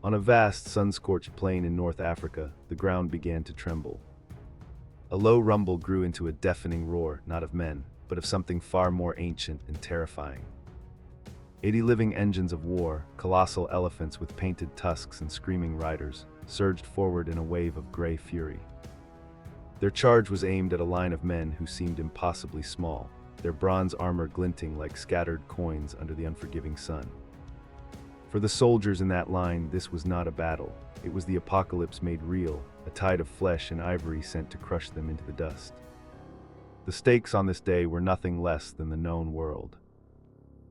On a vast, sun-scorched plain in North Africa, the ground began to tremble. A low rumble grew into a deafening roar, not of men, but of something far more ancient and terrifying. 80 living engines of war, colossal elephants with painted tusks and screaming riders, surged forward in a wave of gray fury. Their charge was aimed at a line of men who seemed impossibly small, their bronze armor glinting like scattered coins under the unforgiving sun. For the soldiers in that line, this was not a battle. It was the apocalypse made real, a tide of flesh and ivory sent to crush them into the dust. The stakes on this day were nothing less than the known world.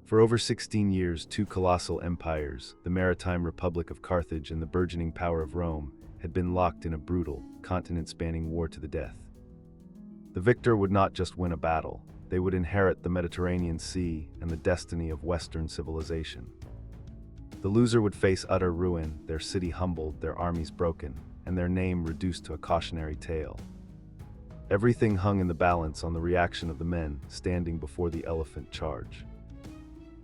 For over 16 years, two colossal empires, the maritime republic of Carthage and the burgeoning power of Rome, had been locked in a brutal, continent-spanning war to the death. The victor would not just win a battle, they would inherit the Mediterranean Sea and the destiny of Western civilization. The loser would face utter ruin, their city humbled, their armies broken, and their name reduced to a cautionary tale. Everything hung in the balance on the reaction of the men standing before the elephant charge.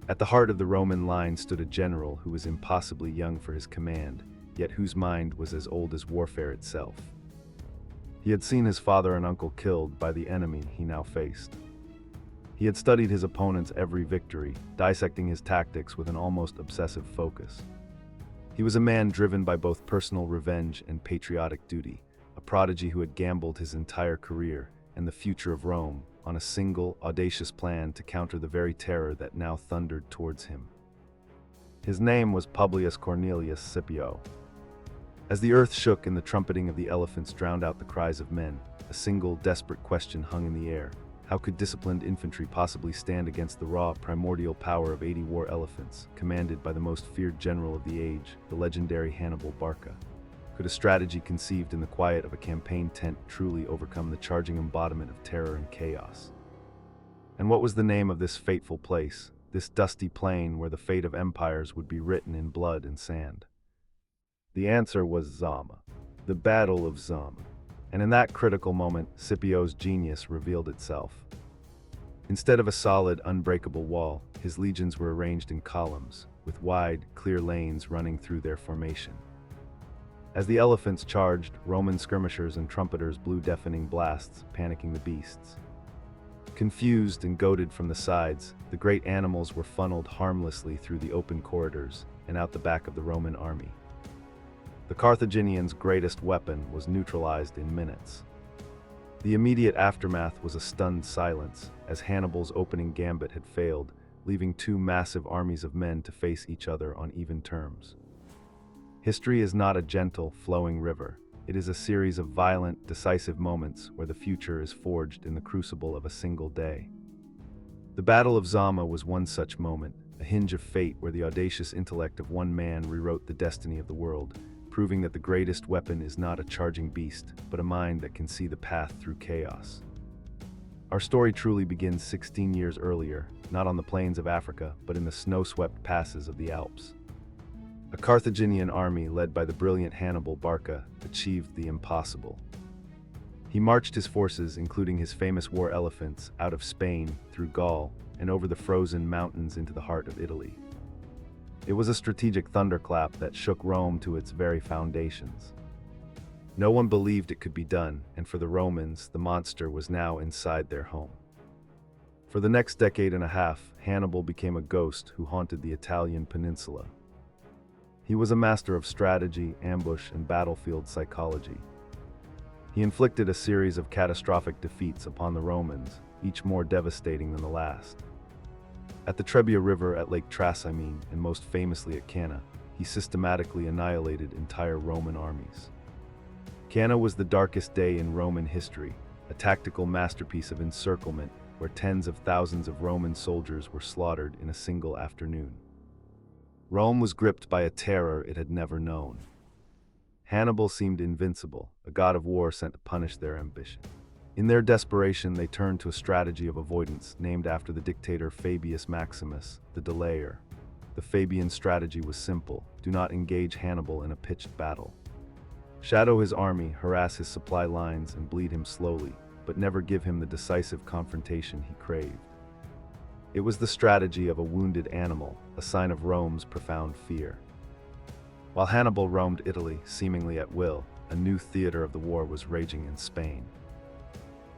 At the heart of the Roman line stood a general who was impossibly young for his command, yet whose mind was as old as warfare itself. He had seen his father and uncle killed by the enemy he now faced. He had studied his opponent's every victory, dissecting his tactics with an almost obsessive focus. He was a man driven by both personal revenge and patriotic duty, a prodigy who had gambled his entire career and the future of Rome on a single, audacious plan to counter the very terror that now thundered towards him. His name was Publius Cornelius Scipio. As the earth shook and the trumpeting of the elephants drowned out the cries of men, a single, desperate question hung in the air. How could disciplined infantry possibly stand against the raw, primordial power of 80 war elephants, commanded by the most feared general of the age, the legendary Hannibal Barca? Could a strategy conceived in the quiet of a campaign tent truly overcome the charging embodiment of terror and chaos? And what was the name of this fateful place, this dusty plain where the fate of empires would be written in blood and sand? The answer was Zama, the Battle of Zama. And in that critical moment, Scipio's genius revealed itself. Instead of a solid, unbreakable wall, his legions were arranged in columns, with wide, clear lanes running through their formation. As the elephants charged, Roman skirmishers and trumpeters blew deafening blasts, panicking the beasts. Confused and goaded from the sides, the great animals were funneled harmlessly through the open corridors and out the back of the Roman army. The Carthaginians' greatest weapon was neutralized in minutes. The immediate aftermath was a stunned silence, as Hannibal's opening gambit had failed, leaving two massive armies of men to face each other on even terms. History is not a gentle, flowing river. It is a series of violent, decisive moments where the future is forged in the crucible of a single day. The Battle of Zama was one such moment, a hinge of fate where the audacious intellect of one man rewrote the destiny of the world, proving that the greatest weapon is not a charging beast, but a mind that can see the path through chaos. Our story truly begins 16 years earlier, not on the plains of Africa, but in the snow-swept passes of the Alps. A Carthaginian army led by the brilliant Hannibal Barca achieved the impossible. He marched his forces, including his famous war elephants, out of Spain, through Gaul, and over the frozen mountains into the heart of Italy. It was a strategic thunderclap that shook Rome to its very foundations. No one believed it could be done, and for the Romans, the monster was now inside their home. For the next decade and a half, Hannibal became a ghost who haunted the Italian peninsula. He was a master of strategy, ambush, and battlefield psychology. He inflicted a series of catastrophic defeats upon the Romans, each more devastating than the last. At the Trebia River at Lake Trasimene, and most famously at Cannae, he systematically annihilated entire Roman armies. Cannae was the darkest day in Roman history, a tactical masterpiece of encirclement where tens of thousands of Roman soldiers were slaughtered in a single afternoon. Rome was gripped by a terror it had never known. Hannibal seemed invincible, a god of war sent to punish their ambition. In their desperation, they turned to a strategy of avoidance named after the dictator Fabius Maximus, the delayer. The Fabian strategy was simple: do not engage Hannibal in a pitched battle. Shadow his army, harass his supply lines, and bleed him slowly, but never give him the decisive confrontation he craved. It was the strategy of a wounded animal, a sign of Rome's profound fear. While Hannibal roamed Italy, seemingly at will, a new theater of the war was raging in Spain.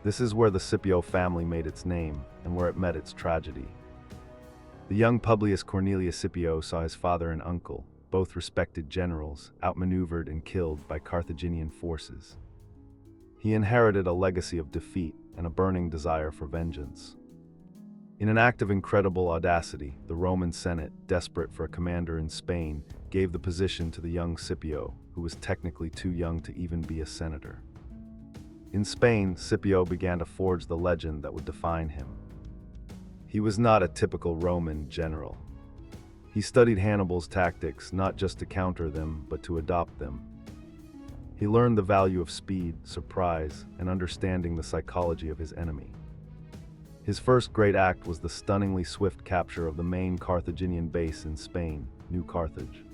This is where the Scipio family made its name, and where it met its tragedy. The young Publius Cornelius Scipio saw his father and uncle, both respected generals, outmaneuvered and killed by Carthaginian forces. He inherited a legacy of defeat and a burning desire for vengeance. In an act of incredible audacity, the Roman Senate, desperate for a commander in Spain, gave the position to the young Scipio, who was technically too young to even be a senator. In Spain, Scipio began to forge the legend that would define him. He was not a typical Roman general. He studied Hannibal's tactics not just to counter them, but to adopt them. He learned the value of speed, surprise, and understanding the psychology of his enemy. His first great act was the stunningly swift capture of the main Carthaginian base in Spain, New Carthage.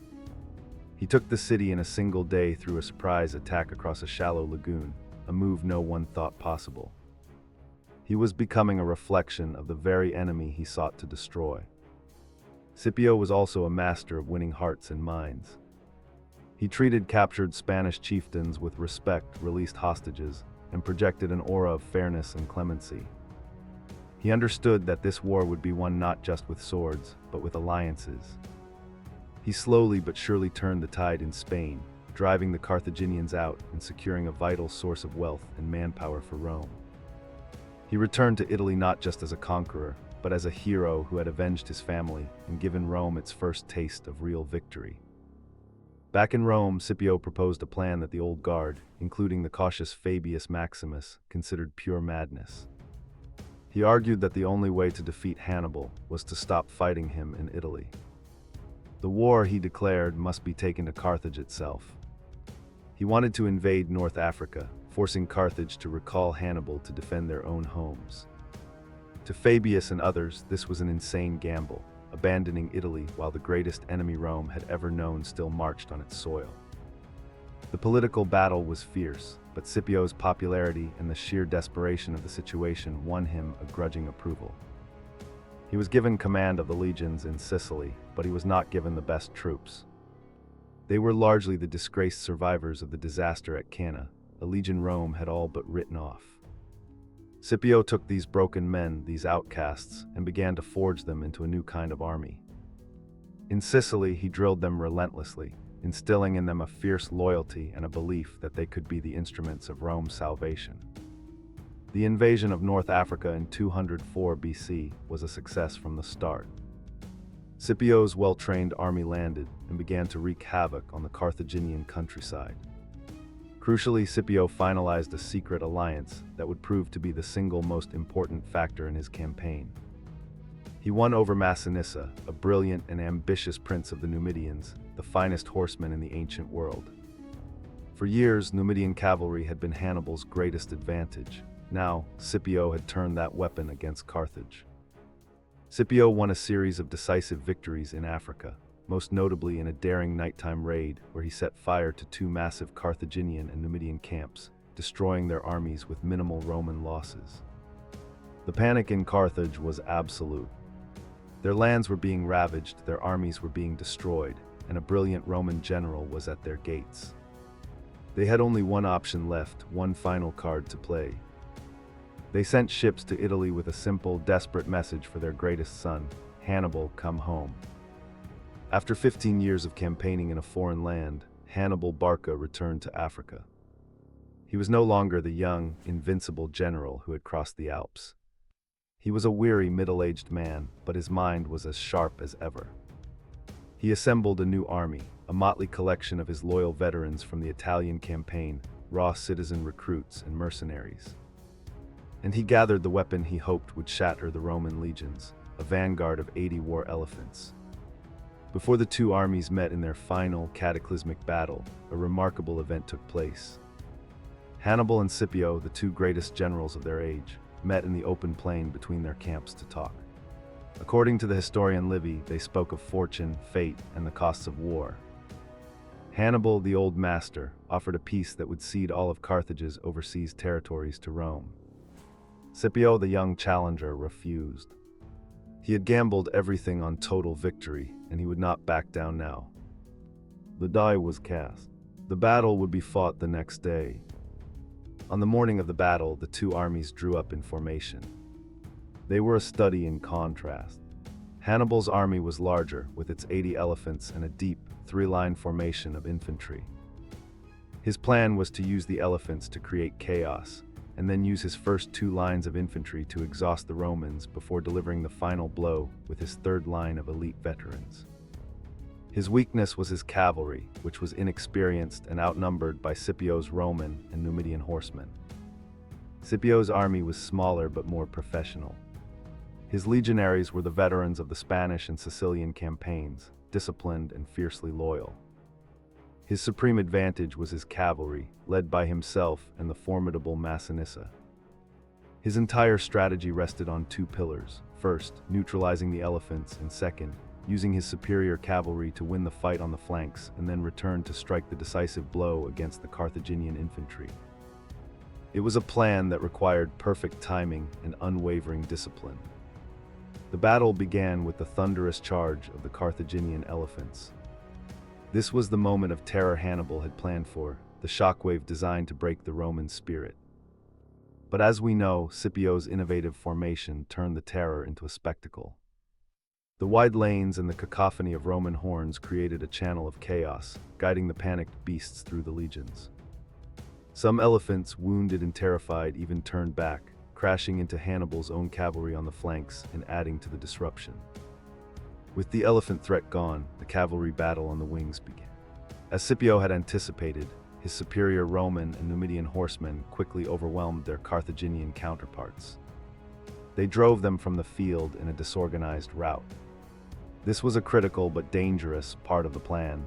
He took the city in a single day through a surprise attack across a shallow lagoon, a move no one thought possible. He was becoming a reflection of the very enemy he sought to destroy. Scipio was also a master of winning hearts and minds. He treated captured Spanish chieftains with respect, released hostages, and projected an aura of fairness and clemency. He understood that this war would be won not just with swords, but with alliances. He slowly but surely turned the tide in Spain, driving the Carthaginians out and securing a vital source of wealth and manpower for Rome. He returned to Italy not just as a conqueror, but as a hero who had avenged his family and given Rome its first taste of real victory. Back in Rome, Scipio proposed a plan that the old guard, including the cautious Fabius Maximus, considered pure madness. He argued that the only way to defeat Hannibal was to stop fighting him in Italy. The war, he declared, must be taken to Carthage itself. He wanted to invade North Africa, forcing Carthage to recall Hannibal to defend their own homes. To Fabius and others, this was an insane gamble, abandoning Italy while the greatest enemy Rome had ever known still marched on its soil. The political battle was fierce, but Scipio's popularity and the sheer desperation of the situation won him a grudging approval. He was given command of the legions in Sicily, but he was not given the best troops. They were largely the disgraced survivors of the disaster at Cannae, a legion Rome had all but written off. Scipio took these broken men, these outcasts, and began to forge them into a new kind of army. In Sicily, he drilled them relentlessly, instilling in them a fierce loyalty and a belief that they could be the instruments of Rome's salvation. The invasion of North Africa in 204 BC was a success from the start. Scipio's well-trained army landed and began to wreak havoc on the Carthaginian countryside. Crucially, Scipio finalized a secret alliance that would prove to be the single most important factor in his campaign. He won over Massinissa, a brilliant and ambitious prince of the Numidians, the finest horsemen in the ancient world. For years, Numidian cavalry had been Hannibal's greatest advantage. Now, Scipio had turned that weapon against Carthage. Scipio won a series of decisive victories in Africa, most notably in a daring nighttime raid where he set fire to two massive Carthaginian and Numidian camps, destroying their armies with minimal Roman losses. The panic in Carthage was absolute. Their lands were being ravaged, their armies were being destroyed, and a brilliant Roman general was at their gates. They had only one option left, one final card to play. They sent ships to Italy with a simple, desperate message for their greatest son, Hannibal, come home. After 15 years of campaigning in a foreign land, Hannibal Barca returned to Africa. He was no longer the young, invincible general who had crossed the Alps. He was a weary, middle-aged man, but his mind was as sharp as ever. He assembled a new army, a motley collection of his loyal veterans from the Italian campaign, raw citizen recruits and mercenaries. And he gathered the weapon he hoped would shatter the Roman legions, a vanguard of 80 war elephants. Before the two armies met in their final, cataclysmic battle, a remarkable event took place. Hannibal and Scipio, the two greatest generals of their age, met in the open plain between their camps to talk. According to the historian Livy, they spoke of fortune, fate, and the costs of war. Hannibal, the old master, offered a peace that would cede all of Carthage's overseas territories to Rome. Scipio, the young challenger, refused. He had gambled everything on total victory, and he would not back down now. The die was cast. The battle would be fought the next day. On the morning of the battle, the two armies drew up in formation. They were a study in contrast. Hannibal's army was larger, with its 80 elephants and a deep, three-line formation of infantry. His plan was to use the elephants to create chaos, and then use his first two lines of infantry to exhaust the Romans before delivering the final blow with his third line of elite veterans. His weakness was his cavalry, which was inexperienced and outnumbered by Scipio's Roman and Numidian horsemen. Scipio's army was smaller but more professional. His legionaries were the veterans of the Spanish and Sicilian campaigns, disciplined and fiercely loyal. His supreme advantage was his cavalry, led by himself and the formidable Massinissa. His entire strategy rested on two pillars: first, neutralizing the elephants, and second, using his superior cavalry to win the fight on the flanks and then return to strike the decisive blow against the Carthaginian infantry. It was a plan that required perfect timing and unwavering discipline. The battle began with the thunderous charge of the Carthaginian elephants. This was the moment of terror Hannibal had planned for, the shockwave designed to break the Roman spirit. But as we know, Scipio's innovative formation turned the terror into a spectacle. The wide lanes and the cacophony of Roman horns created a channel of chaos, guiding the panicked beasts through the legions. Some elephants, wounded and terrified, even turned back, crashing into Hannibal's own cavalry on the flanks and adding to the disruption. With the elephant threat gone, the cavalry battle on the wings began. As Scipio had anticipated, his superior Roman and Numidian horsemen quickly overwhelmed their Carthaginian counterparts. They drove them from the field in a disorganized rout. This was a critical but dangerous part of the plan.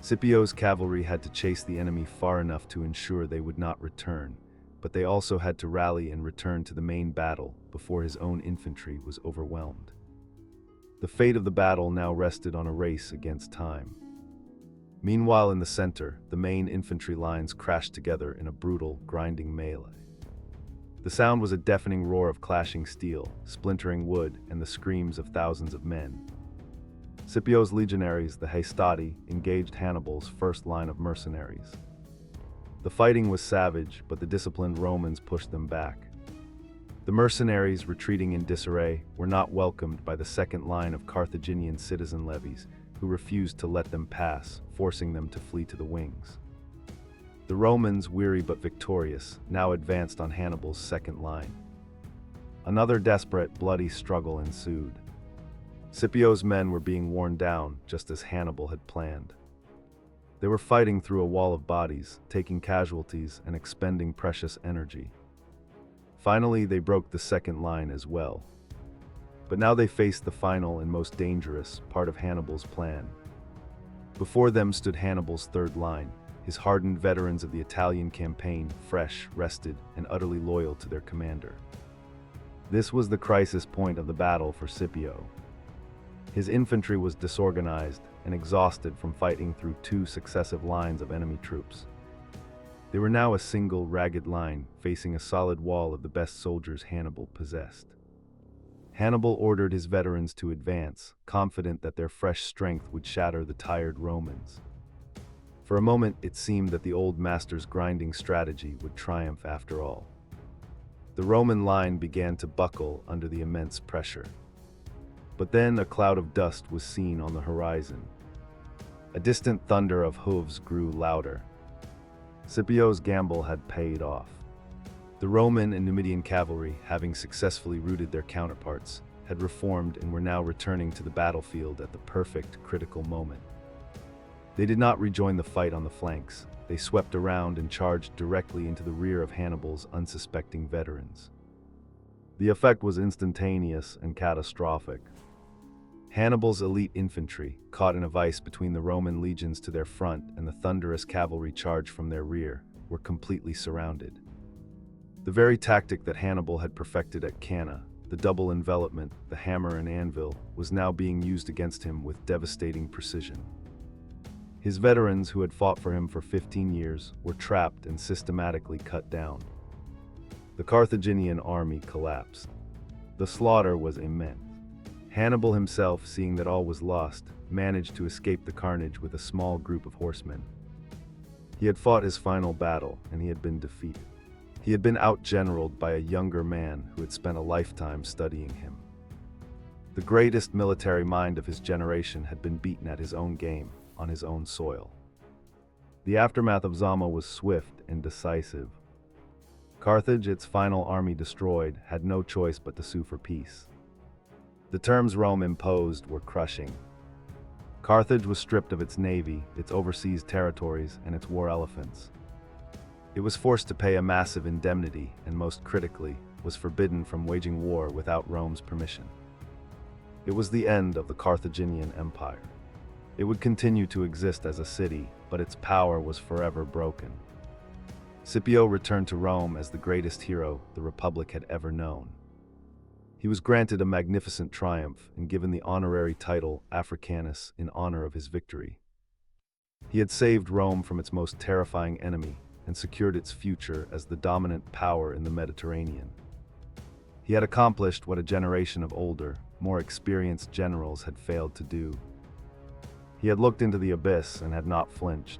Scipio's cavalry had to chase the enemy far enough to ensure they would not return, but they also had to rally and return to the main battle before his own infantry was overwhelmed. The fate of the battle now rested on a race against time. Meanwhile, in the center, the main infantry lines crashed together in a brutal, grinding melee. The sound was a deafening roar of clashing steel, splintering wood, and the screams of thousands of men. Scipio's legionaries, the Haestati, engaged Hannibal's first line of mercenaries. The fighting was savage, but the disciplined Romans pushed them back. The mercenaries, retreating in disarray, were not welcomed by the second line of Carthaginian citizen levies, who refused to let them pass, forcing them to flee to the wings. The Romans, weary but victorious, now advanced on Hannibal's second line. Another desperate, bloody struggle ensued. Scipio's men were being worn down, just as Hannibal had planned. They were fighting through a wall of bodies, taking casualties and expending precious energy. Finally, they broke the second line as well. But now they faced the final and most dangerous part of Hannibal's plan. Before them stood Hannibal's third line, his hardened veterans of the Italian campaign, fresh, rested, and utterly loyal to their commander. This was the crisis point of the battle for Scipio. His infantry was disorganized and exhausted from fighting through two successive lines of enemy troops. They were now a single, ragged line, facing a solid wall of the best soldiers Hannibal possessed. Hannibal ordered his veterans to advance, confident that their fresh strength would shatter the tired Romans. For a moment, it seemed that the old master's grinding strategy would triumph after all. The Roman line began to buckle under the immense pressure. But then a cloud of dust was seen on the horizon. A distant thunder of hooves grew louder. Scipio's gamble had paid off. The Roman and Numidian cavalry, having successfully routed their counterparts, had reformed and were now returning to the battlefield at the perfect, critical moment. They did not rejoin the fight on the flanks. They swept around and charged directly into the rear of Hannibal's unsuspecting veterans. The effect was instantaneous and catastrophic. Hannibal's elite infantry, caught in a vice between the Roman legions to their front and the thunderous cavalry charge from their rear, were completely surrounded. The very tactic that Hannibal had perfected at Cannae, the double envelopment, the hammer and anvil, was now being used against him with devastating precision. His veterans, who had fought for him for 15 years, were trapped and systematically cut down. The Carthaginian army collapsed. The slaughter was immense. Hannibal himself, seeing that all was lost, managed to escape the carnage with a small group of horsemen. He had fought his final battle, and he had been defeated. He had been out-generaled by a younger man who had spent a lifetime studying him. The greatest military mind of his generation had been beaten at his own game, on his own soil. The aftermath of Zama was swift and decisive. Carthage, its final army destroyed, had no choice but to sue for peace. The terms Rome imposed were crushing. Carthage was stripped of its navy, its overseas territories, and its war elephants. It was forced to pay a massive indemnity, and most critically, was forbidden from waging war without Rome's permission. It was the end of the Carthaginian Empire. It would continue to exist as a city, but its power was forever broken. Scipio returned to Rome as the greatest hero the Republic had ever known. He was granted a magnificent triumph and given the honorary title Africanus in honor of his victory. He had saved Rome from its most terrifying enemy and secured its future as the dominant power in the Mediterranean. He had accomplished what a generation of older, more experienced generals had failed to do. He had looked into the abyss and had not flinched.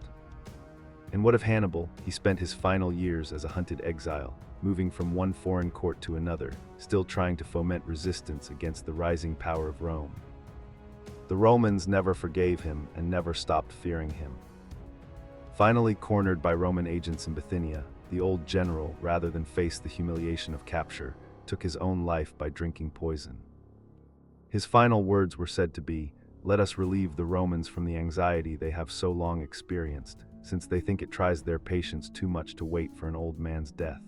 And what of Hannibal? He spent his final years as a hunted exile, moving from one foreign court to another, still trying to foment resistance against the rising power of Rome. The Romans never forgave him and never stopped fearing him. Finally cornered by Roman agents in Bithynia, the old general, rather than face the humiliation of capture, took his own life by drinking poison. His final words were said to be, "Let us relieve the Romans from the anxiety they have so long experienced, since they think it tries their patience too much to wait for an old man's death."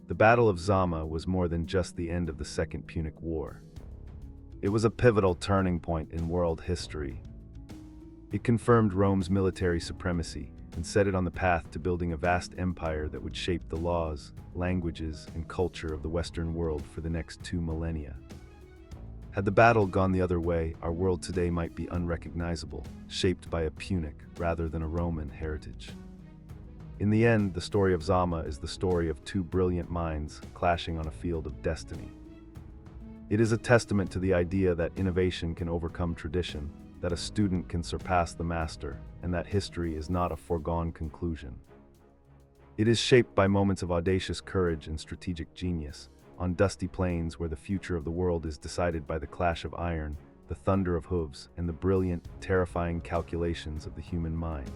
The Battle of Zama was more than just the end of the Second Punic War. It was a pivotal turning point in world history. It confirmed Rome's military supremacy and set it on the path to building a vast empire that would shape the laws, languages, and culture of the Western world for the next 2 millennia. Had the battle gone the other way, our world today might be unrecognizable, shaped by a Punic rather than a Roman heritage. In the end, the story of Zama is the story of 2 brilliant minds clashing on a field of destiny. It is a testament to the idea that innovation can overcome tradition, that a student can surpass the master, and that history is not a foregone conclusion. It is shaped by moments of audacious courage and strategic genius, on dusty plains where the future of the world is decided by the clash of iron, the thunder of hooves, and the brilliant, terrifying calculations of the human mind.